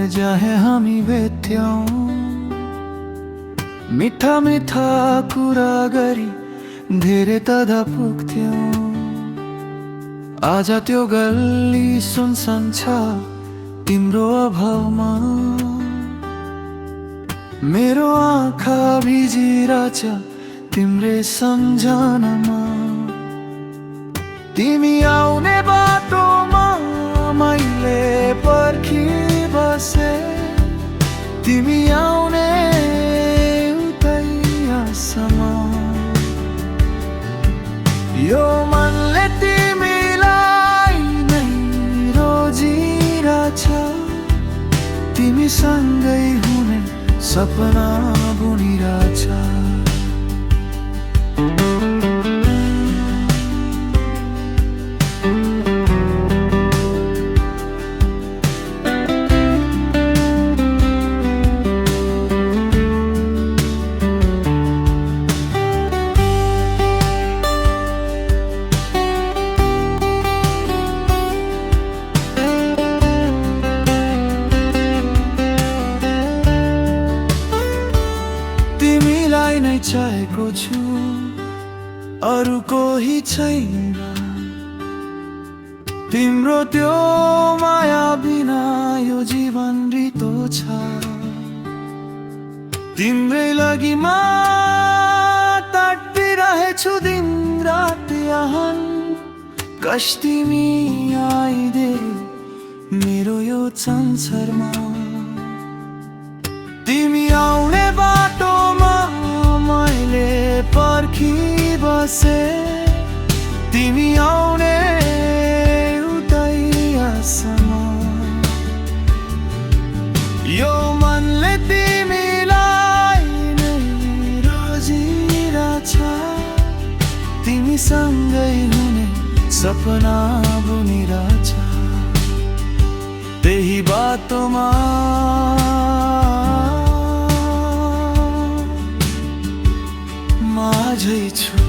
जाहे हामी भेट्यौं मिठा मिठा कुरा गरी धेरै तदा पुग्थ्यौं आज त्यो गल्ली सुनसान छ तिम्रो अभावमा मेरो आँखा भिजिरहेछ तिम्रै सम्झनामा तिमी आउने बाटोमा मैले पर्खी बसे तिमी आउने उतै आशामा यो मनले तिमीलाई नै रोजिरहेछ तिमीसँगै हुने सपना बुनिरहेछ तिमीलाई नै चाहेको छु अरू कोही छैन तिम्रो त्यो माया बिना यो जीवन रितो छ तिम्रै लागि म तडपिरहेछु दिन रात यहाँ कश तिमी आइदे मेरो यो संसारमा तिमी आउने बाटोमा मैले पर्खी बसे तिमी आउने उतै आशामा यो मनले तिमीलाई नै रोजिरहेछ तिमीसँगै हुने सपना बुनिरहेछ त्यही बाटोमा माझै छु